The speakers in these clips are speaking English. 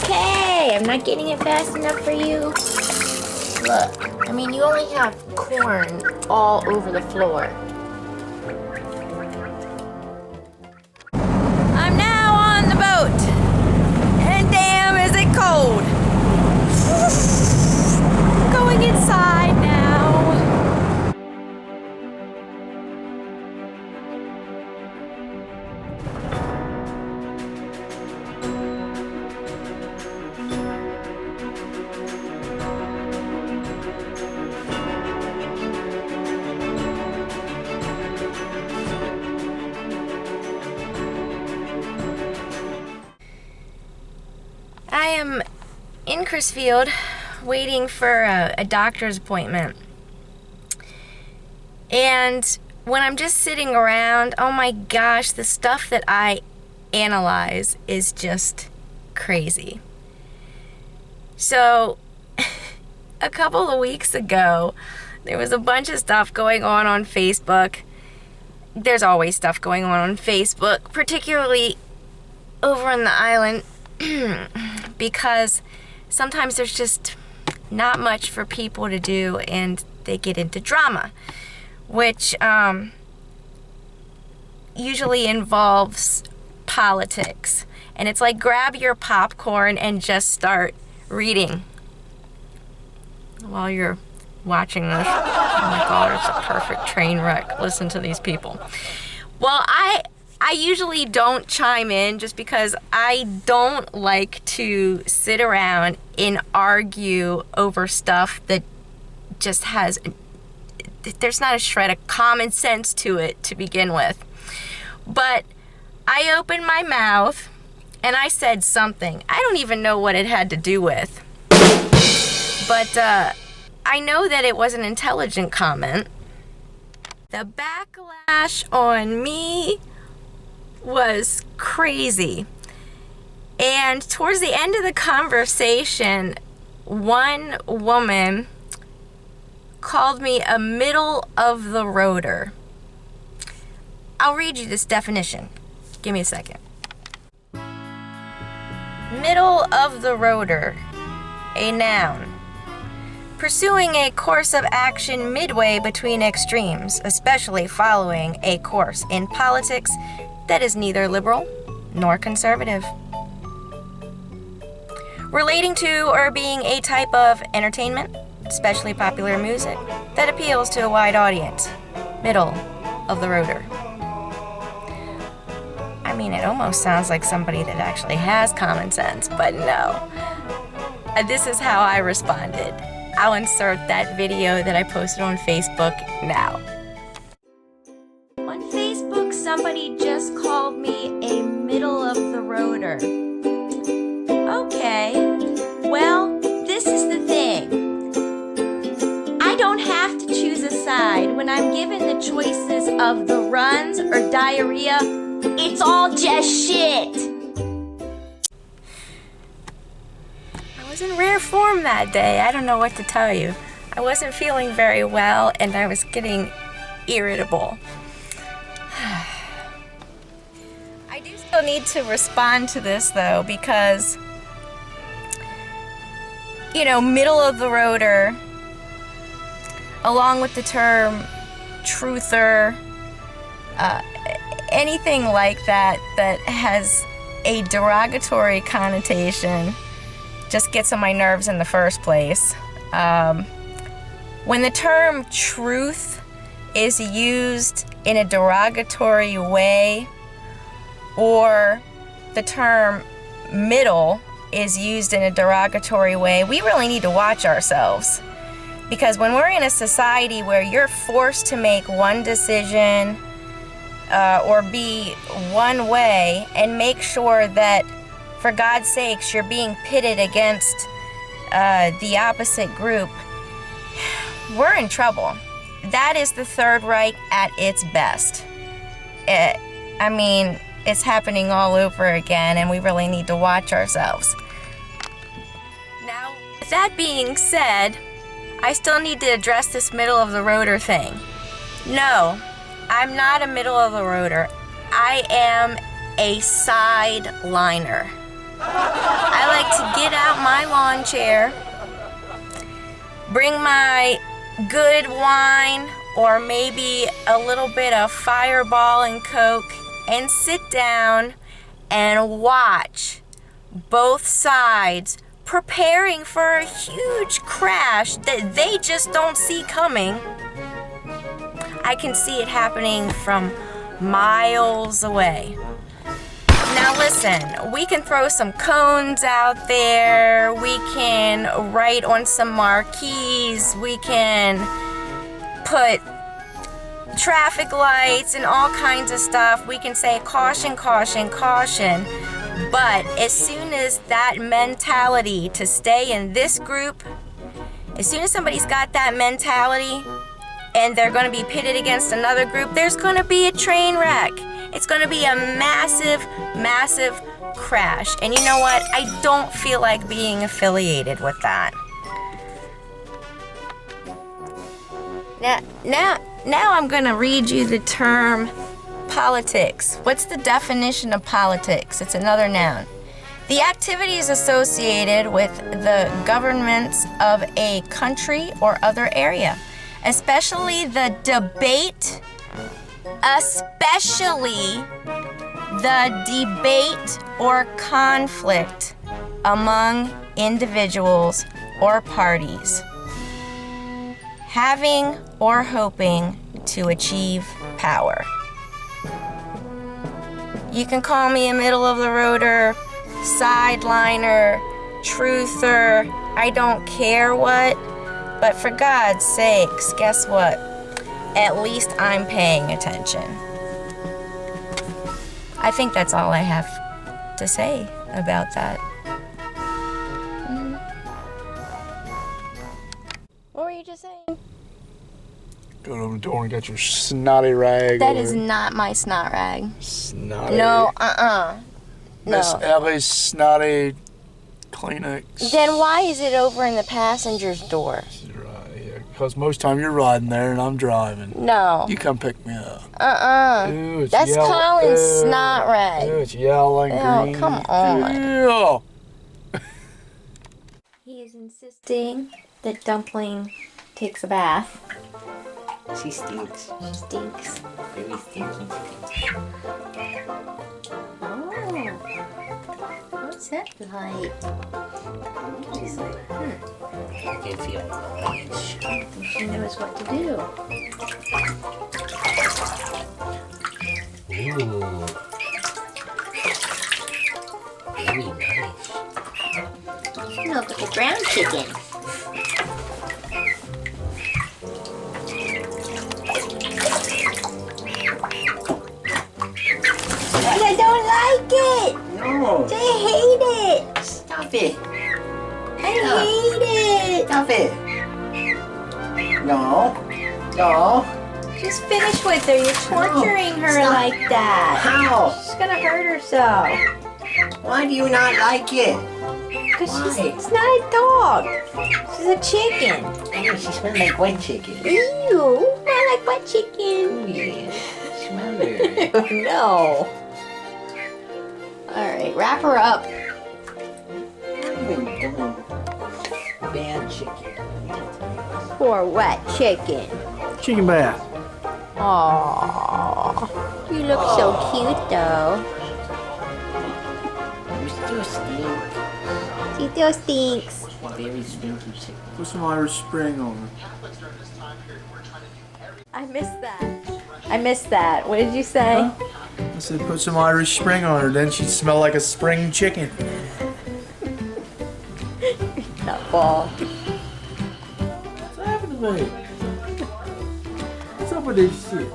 Okay, I'm not getting it fast enough for you. Look, I mean, you only have corn all over the floor. I'm now on the boat, and damn is it cold. Going inside now. I am in Crisfield waiting for a doctor's appointment. And when I'm just sitting around, oh my gosh, the stuff that I analyze is just crazy. So a couple of weeks ago, there was a bunch of stuff going on Facebook. There's always stuff going on Facebook, particularly over on the island, because sometimes there's just not much for people to do and they get into drama, which usually involves politics. And it's like, grab your popcorn and just start reading while you're watching this. Oh my God, it's a perfect train wreck. Listen to these people. Well, I usually don't chime in just because I don't like to sit around and argue over stuff that just there's not a shred of common sense to it to begin with. But I opened my mouth and I said something. I don't even know what it had to do with. But I know that it was an intelligent comment. The backlash on me was crazy. And towards the end of the conversation, one woman called me a middle of the roader. I'll read you this definition. Give me a second. Middle of the roader, a noun. Pursuing a course of action midway between extremes, especially following a course in politics that is neither liberal nor conservative. Relating to or being a type of entertainment, especially popular music, that appeals to a wide audience. Middle of the roader. I mean, it almost sounds like somebody that actually has common sense, but no. This is how I responded. I'll insert that video that I posted on Facebook now. On Facebook, somebody just called me a middle of the roader. Okay, well, this is the thing. I don't have to choose a side. When I'm given the choices of the runs or diarrhea, it's all just shit. I was in rare form that day. I don't know what to tell you. I wasn't feeling very well and I was getting irritable. I do still need to respond to this though, because, you know, middle of the roader, along with the term truther, anything like that that has a derogatory connotation just gets on my nerves in the first place. When the term truth is used in a derogatory way, or the term middle is used in a derogatory way, we really need to watch ourselves. Because when we're in a society where you're forced to make one decision or be one way, and make sure that, for God's sakes, you're being pitted against the opposite group, we're in trouble. That is the Third Reich at its best. I mean, it's happening all over again, and we really need to watch ourselves. Now, with that being said, I still need to address this middle of the roader thing. No, I'm not a middle of the roader. I am a sideliner. I like to get out my lawn chair, bring my good wine or maybe a little bit of Fireball and Coke and sit down and watch both sides preparing for a huge crash that they just don't see coming. I can see it happening from miles away. Now listen, we can throw some cones out there, we can write on some marquees, we can put traffic lights and all kinds of stuff. We can say caution, caution, caution. But as soon as that mentality to stay in this group, as soon as somebody's got that mentality and they're going to be pitted against another group, there's going to be a train wreck. It's going to be a massive, massive crash. And you know what? I don't feel like being affiliated with that. Now I'm going to read you the term politics. What's the definition of politics? It's another noun. The activities associated with the governments of a country or other area, especially the debate or conflict among individuals or parties, having or hoping to achieve power. You can call me a middle-of-the-roader, sideliner, truther, I don't care what, but for God's sakes, guess what? At least I'm paying attention. I think that's all I have to say about that. What were you just saying? Go to the door and get your snotty rag. That is not my snot rag. Snotty. No, Miss No. Ellie's snotty Kleenex. Then why is it over in the passenger's door? Right, yeah, because most time you're riding there and I'm driving. No. You come pick me up. Ooh, it's That's yellow. Colin's snot rag. Ooh, it's yellow and Oh, green. come on. Yeah. He is insisting that Dumpling takes a bath. She stinks. She stinks. Very stinky. Oh. What's that like? She's like, I can feel the rage. I think she knows what to do. Ooh. Very nice. Look at the ground chicken. I don't like it. No. I hate it. Stop it. I hate it. Stop it. No. No. Just finish with her. You're torturing her Stop. like that. How? She's gonna hurt herself. Why do you not like it? Because Why? it's not a dog. She's a chicken. I know she smells like wet chicken. Ew, I like wet chicken. Oh yeah. Smell it. No. Alright, wrap her up. Bad chicken. Poor wet chicken. Chicken bath. Aww. You look so cute though. You still stink. She still stinks. Very stinky chicken. Put some Irish Spring on her. I missed that. What did you say? Huh? I said put some Irish Spring on her, then she'd smell like a spring chicken. Nutball. What's happening to me? What's up with this shit?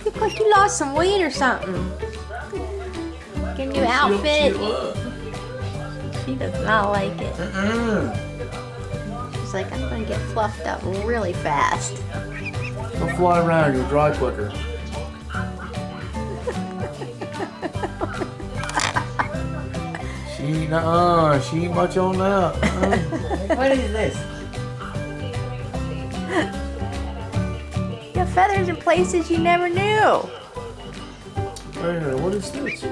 Look like you lost some weight or something. Get a new outfit. She does not like it. She's like, I'm gonna get fluffed up really fast. Don't fly around, you'll dry quicker. She ain't much on that. What is this? You have feathers in places you never knew. Hey, what is this?